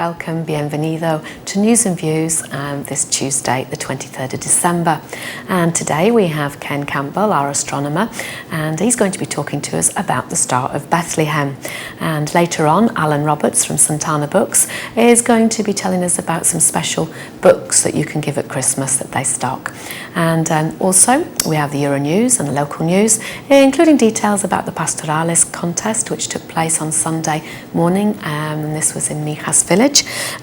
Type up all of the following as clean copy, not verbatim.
welcome, bienvenido to News and Views this Tuesday, the 23rd of December. And today we have Ken Campbell, our astronomer, and he's going to be talking to us about the Star of Bethlehem. And later on, Alan Roberts from Santana Books is going to be telling us about some special books that you can give at Christmas that they stock. And also we have the Euro News and the local news, including details about the Pastoralis contest which took place on Sunday morning, and this was in Mijas village.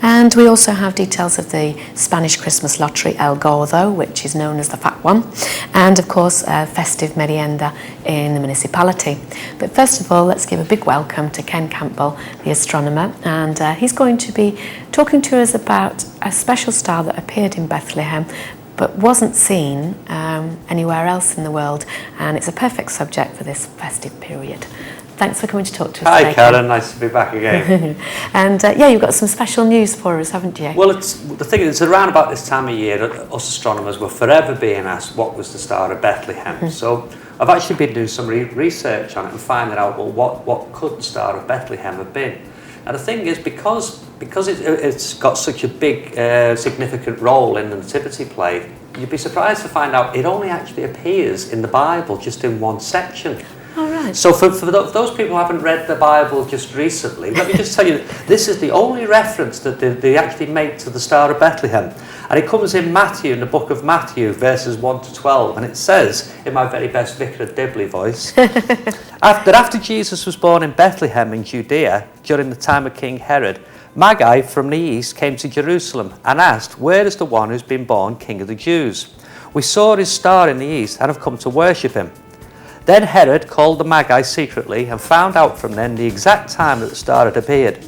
And we also have details of the Spanish Christmas lottery El Gordo, which is known as the Fat One, and of course a festive merienda in the municipality. But first of all, let's give a big welcome to Ken Campbell, the astronomer, and he's going to be talking to us about a special star that appeared in Bethlehem but wasn't seen anywhere else in the world, and it's a perfect subject for this festive period. Thanks for coming to talk to us today. Hi Karen, nice to be back again. And yeah, you've got some special news for us, haven't you? Well, the thing is, around about this time of year, us astronomers were forever being asked what was the Star of Bethlehem. So I've actually been doing some research on it and finding out, well, what could the Star of Bethlehem have been? And the thing is, because it's got such a big, significant role in the nativity play, you'd be surprised to find out it only actually appears in the Bible just in one section. Oh, right. So for those people who haven't read the Bible just recently, let me just tell you, this is the only reference that they actually make to the Star of Bethlehem. And it comes in Matthew, in the book of Matthew, verses 1 to 12. And it says, in my very best Vicar of Dibley voice, after Jesus was born in Bethlehem in Judea, during the time of King Herod, Magi from the east came to Jerusalem and asked, "Where is the one who's been born King of the Jews? We saw his star in the east and have come to worship him." Then Herod called the Magi secretly and found out from them the exact time that the star had appeared.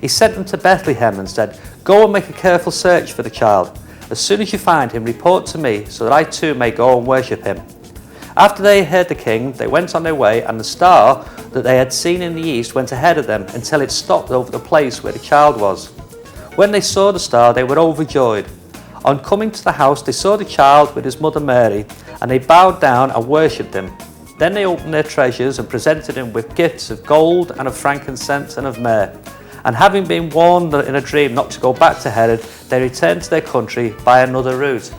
He sent them to Bethlehem and said, "Go and make a careful search for the child. As soon as you find him, report to me so that I too may go and worship him." After they heard the king, they went on their way, and the star that they had seen in the east went ahead of them until it stopped over the place where the child was. When they saw the star, they were overjoyed. On coming to the house, they saw the child with his mother Mary, and they bowed down and worshipped him. Then they opened their treasures and presented him with gifts of gold and of frankincense and of myrrh. And having been warned in a dream not to go back to Herod, they returned to their country by another route.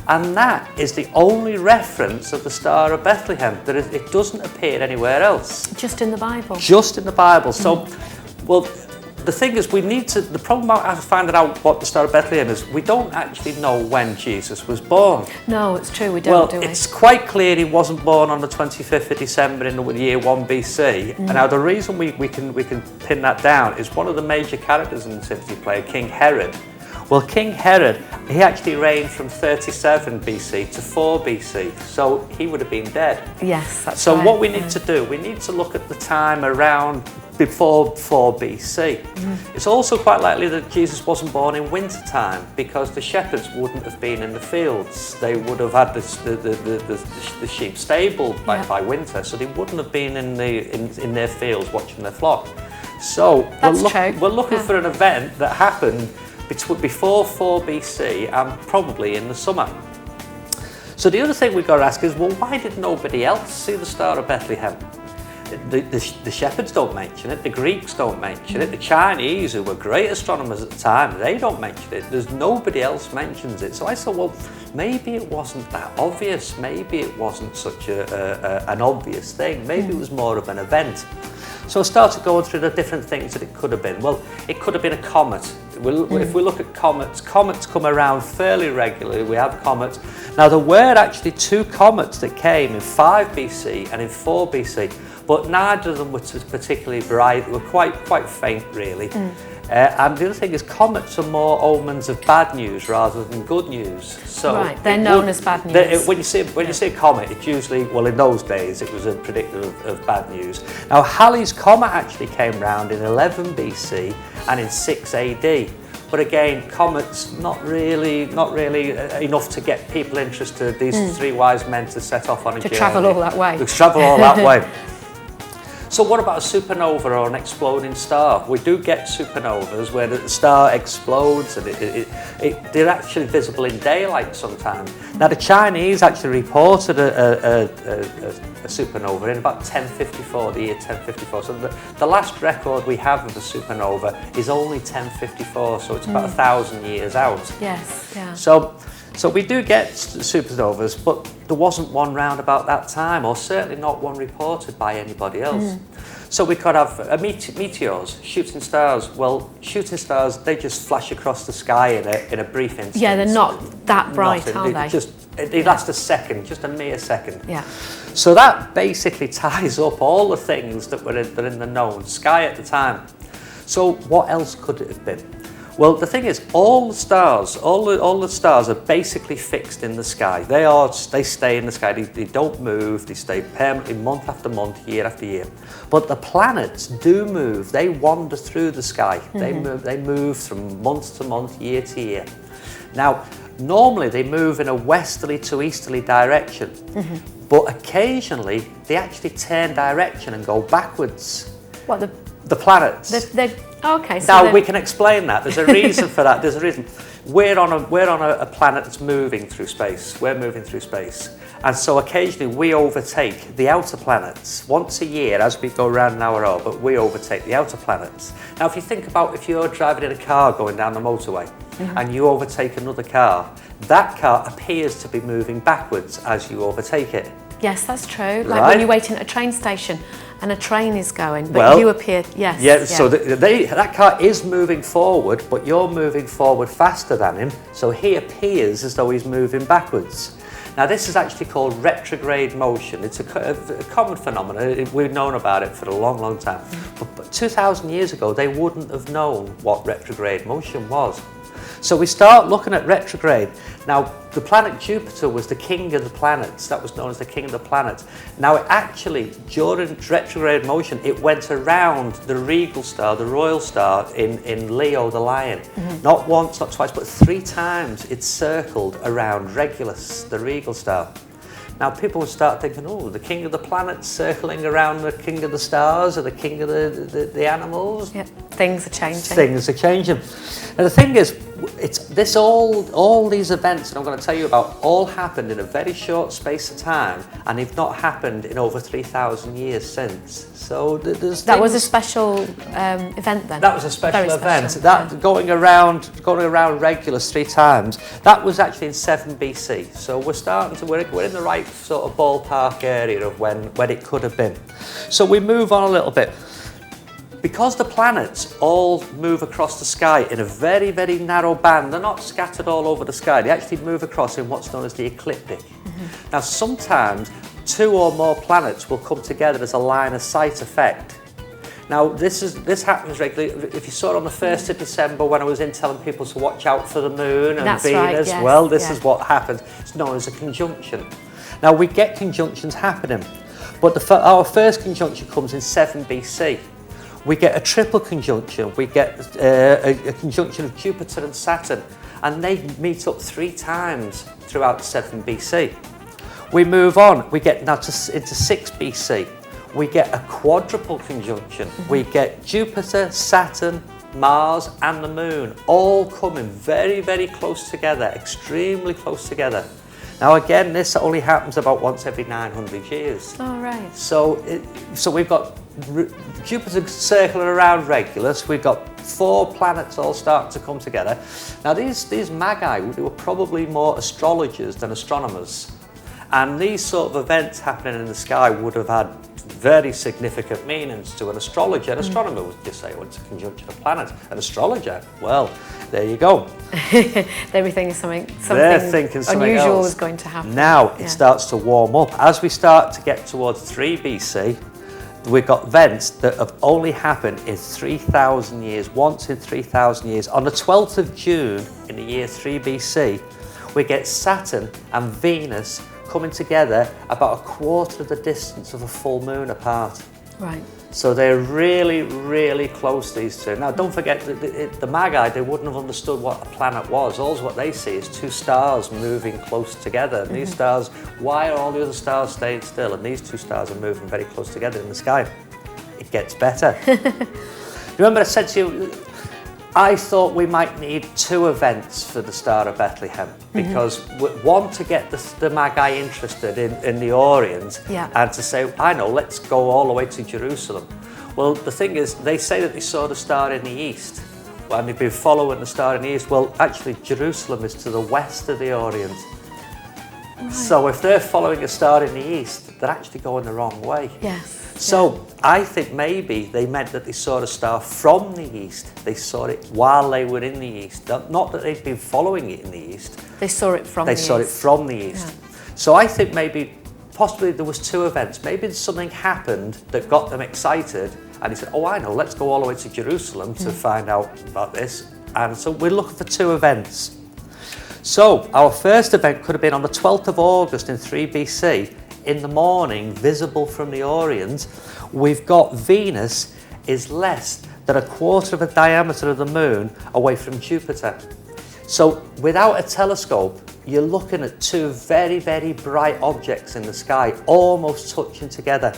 And that is the only reference of the Star of Bethlehem. It doesn't appear anywhere else. Just in the Bible? Just in the Bible. So, well, the thing is, the problem about finding out what the Star of Bethlehem is, we don't actually know when Jesus was born. No, it's true, we don't, do we? Well, it's quite clear he wasn't born on the 25th of December in the year 1 BC. And now the reason we can pin that down is one of the major characters in the nativity play, King Herod. Well, King Herod, he actually reigned from 37 BC to 4 BC, so he would have been dead. Yes, that's so right. What we need to do, we need to look at the time around before 4 BC. It's also quite likely that Jesus wasn't born in winter time, because the shepherds wouldn't have been in the fields. They would have had the sheep stabled by winter, so they wouldn't have been in their fields watching their flock. So we're looking for an event that happened before 4 BC and probably in the summer. So the other thing we've got to ask is, well, why did nobody else see the Star of Bethlehem? The shepherds don't mention it, the Greeks don't mention it, the Chinese, who were great astronomers at the time, they don't mention it. There's nobody else mentions it. So I thought, well, maybe it wasn't that obvious. Maybe it wasn't such an obvious thing. Maybe it was more of an event. So I started going through the different things that it could have been. Well, it could have been a comet. If we look at comets come around fairly regularly. We have comets. Now, there were actually 2 comets that came in 5 BC and in 4 BC, but neither of them were particularly bright. They were quite faint, really. And the other thing is, comets are more omens of bad news rather than good news. So right, they're known as bad news. When you see a comet, it's usually, well, in those days, it was a predictor of bad news. Now, Halley's Comet actually came round in 11 BC and in 6 AD. But again, comets, not really enough to get people interested. These 3 wise men to set off on a journey. To travel all that way. To travel all that way. So what about a supernova or an exploding star? We do get supernovas where the star explodes and they're actually visible in daylight sometimes. Now the Chinese actually reported a supernova in about 1054, the year 1054. So the last record we have of a supernova is only 1054, so it's about 1,000 years out. Yes, yeah. So we do get supernovas, but there wasn't one round about that time, or certainly not one reported by anybody else. So we could have meteors, shooting stars. Well, shooting stars, they just flash across the sky in a brief instant. Yeah, they're not that bright, are they? They last a second, just a mere second. Yeah. So that basically ties up all the things that were in the known sky at the time. So what else could it have been? Well, the thing is, all the stars are basically fixed in the sky. They stay in the sky. They don't move. They stay permanently, month after month, year after year. But the planets do move. They wander through the sky. They move from month to month, year to year. Now, normally they move in a westerly to easterly direction, but occasionally they actually turn direction and go backwards. What, the planets? Okay. So now we can explain that. There's a reason for that. There's a reason. We're on a planet that's moving through space. We're moving through space, and so occasionally we overtake the outer planets once a year as we go around in our orbit. We overtake the outer planets. Now, if you think about if you're driving in a car going down the motorway and you overtake another car, that car appears to be moving backwards as you overtake it. Yes, that's true. Like Right? when you're waiting at a train station and a train is going, but you appear, yes. Yeah, so that car is moving forward, but you're moving forward faster than him, so he appears as though he's moving backwards. Now, this is actually called retrograde motion. It's a common phenomenon. We've known about it for a long, long time. But 2,000 years ago, they wouldn't have known what retrograde motion was. So we start looking at retrograde. Now, the planet Jupiter was the king of the planets. That was known as the king of the planets. Now, it actually, during retrograde motion, it went around the regal star, the royal star in Leo, the lion. Not once, not twice, but 3 times it circled around Regulus, the regal star. Now, people would start thinking, oh, the king of the planets circling around the king of the stars or the king of the animals. Yeah, things are changing. Things are changing. And the thing is, all these events that I'm going to tell you about all happened in a very short space of time, and they've not happened in over 3,000 years since. So that was a special event then? That was a special event. Special. That going around Regulus 3 times, that was actually in 7 BC. So we're in the right sort of ballpark area of when it could have been. So we move on a little bit. Because the planets all move across the sky in a very, very narrow band, they're not scattered all over the sky, they actually move across in what's known as the ecliptic. Now, sometimes 2 or more planets will come together as a line of sight effect. Now, this happens regularly. If you saw it on the 1st of December when I was in telling people to watch out for the moon and Venus, right, yes, well, this is what happens. It's known as a conjunction. Now, we get conjunctions happening, but our first conjunction comes in 7 BC. We get a triple conjunction. We get a conjunction of Jupiter and Saturn, and they meet up 3 times throughout 7 BC. We move on. We get now into 6 BC. We get a quadruple conjunction. We get Jupiter, Saturn, Mars, and the Moon all coming very, very close together, extremely close together. Now, again, this only happens about once every 900 years. Oh, right. So we've got Jupiter circling around Regulus. We've got 4 planets all starting to come together. Now, these magi, they were probably more astrologers than astronomers. And these sort of events happening in the sky would have had very significant meanings to an astrologer. An astronomer would just say, well, it's a conjunction of planets. An astrologer, well, there you go. They were thinking something else. unusual was going to happen. Now it starts to warm up. As we start to get towards 3 BC, we've got events that have only happened in 3,000 years, once in 3,000 years. On the 12th of June in the year 3 BC, we get Saturn and Venus coming together about a quarter of the distance of a full moon apart. Right. So they're really, really close, these two. Now, don't forget, the Magi, they wouldn't have understood what a planet was. All what they see is 2 stars moving close together. And these stars, why are all the other stars staying still? And these 2 stars are moving very close together in the sky. it gets better. Remember I said to you, I thought we might need 2 events for the Star of Bethlehem, because one, to get the Magi interested in the Orient, and to say, I know, let's go all the way to Jerusalem. Well, the thing is, they say that they saw the star in the east, and they've been following the star in the east. Well, actually, Jerusalem is to the west of the Orient. Right. So if they're following a star in the east, they're actually going the wrong way. Yes. So I think maybe they meant that they saw the star from the east. They saw it while they were in the east. Not that they'd been following it in the east. They saw it from the east. They saw it from the east. Yeah. So I think maybe, possibly there was 2 events. Maybe something happened that got them excited, and he said, oh, I know, let's go all the way to Jerusalem to find out about this. And so we're looking for 2 events. So our first event could have been on the 12th of August in 3 BC. In the morning, visible from the Orient, we've got Venus is less than 1/4 of the diameter of the moon away from Jupiter. So without a telescope, you're looking at 2 very, very bright objects in the sky, almost touching together.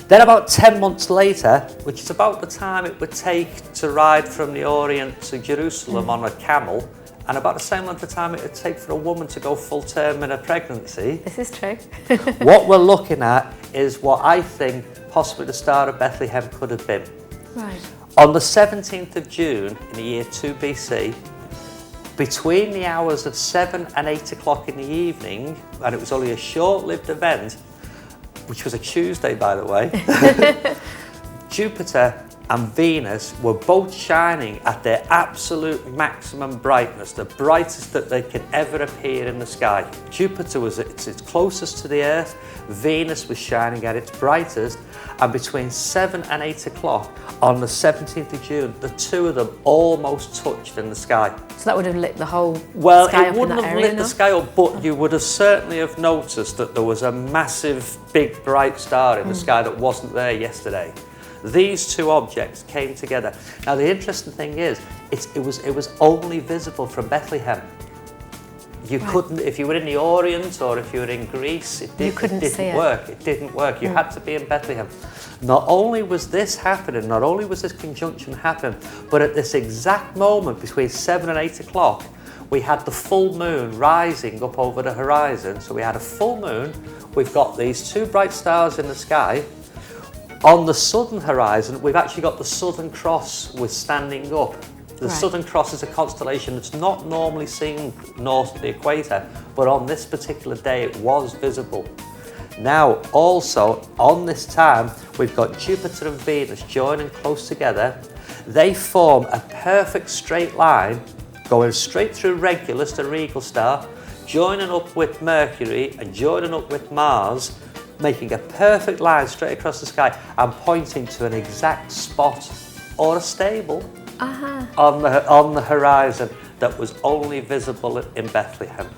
Then about 10 months later, which is about the time it would take to ride from the Orient to Jerusalem on a camel, and about the same length of time it would take for a woman to go full term in a pregnancy. This is true. What we're looking at is what I think possibly the Star of Bethlehem could have been. Right. On the 17th of June in the year 2 BC, between the hours of 7 and 8 o'clock in the evening, and it was only a short-lived event, which was a Tuesday, by the way, Jupiter and Venus were both shining at their absolute maximum brightness, the brightest that they can ever appear in the sky. Jupiter was at its closest to the Earth, Venus was shining at its brightest, and between 7 and 8 o'clock on the 17th of June, the 2 of them almost touched in the sky. So that would have lit the whole sky up in that area? Well, it wouldn't have lit the sky up, but you would have certainly have noticed that there was a massive, big, bright star in the sky that wasn't there yesterday. These 2 objects came together. Now the interesting thing is, it was only visible from Bethlehem. You couldn't, if you were in the Orient or if you were in Greece, it didn't work. It didn't work. You had to be in Bethlehem. Not only was this happening, not only was this conjunction happening, but at this exact moment between 7 and 8 o'clock, we had the full moon rising up over the horizon. So we had a full moon. We've got these 2 bright stars in the sky. On the southern horizon, we've actually got the Southern Cross was standing up. The Southern Cross is a constellation that's not normally seen north of the equator, but on this particular day it was visible. Now, also, on this time, we've got Jupiter and Venus joining close together. They form a perfect straight line, going straight through Regulus, the regal star, joining up with Mercury and joining up with Mars, making a perfect line straight across the sky and pointing to an exact spot or a stable on the horizon that was only visible in Bethlehem.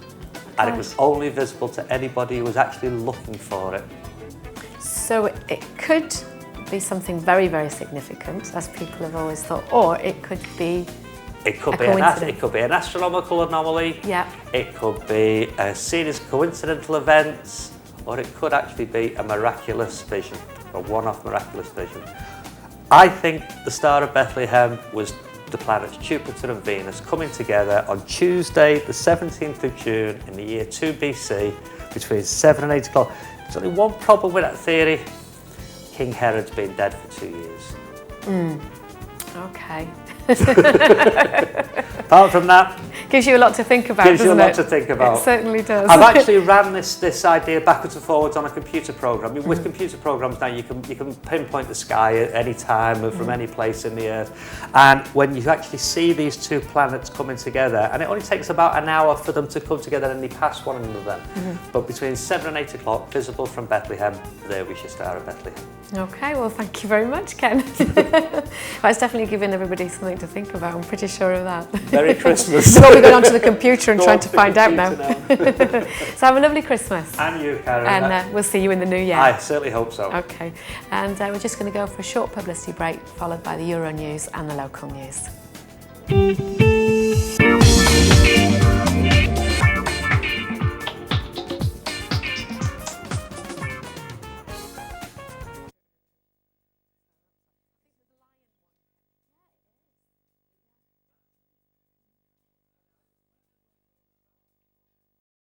And it was only visible to anybody who was actually looking for it. So it could be something very, very significant, as people have always thought, or it could be it could be an astronomical anomaly. Yeah. It could be a series of coincidental events. Or it could actually be a miraculous vision, a one-off miraculous vision. I think the Star of Bethlehem was the planets Jupiter and Venus coming together on Tuesday, the 17th of June in the year 2 BC, between 7 and 8 o'clock. There's only one problem with that theory. King Herod's been dead for 2 years. Okay. Apart from that, gives you a lot to think about, gives you a doesn't lot it? to think about. It certainly does. I've actually ran this idea backwards and forwards on a computer program. With computer programs now, you can pinpoint the sky at any time or from any place in the Earth. And when you actually see these 2 planets coming together, and it only takes about an hour for them to come together and they pass one another. But between 7 and 8 o'clock, visible from Bethlehem, there we should Star of Bethlehem. Okay, well, thank you very much, Ken. Well, it's definitely giving everybody something to think about. I'm pretty sure of that. Merry Christmas. So we'll be going onto the computer and trying to find out now. So have a lovely Christmas. And you, Karen. And we'll see you in the new year. I certainly hope so. Okay. And we're just going to go for a short publicity break, followed by the Euro News and the local news.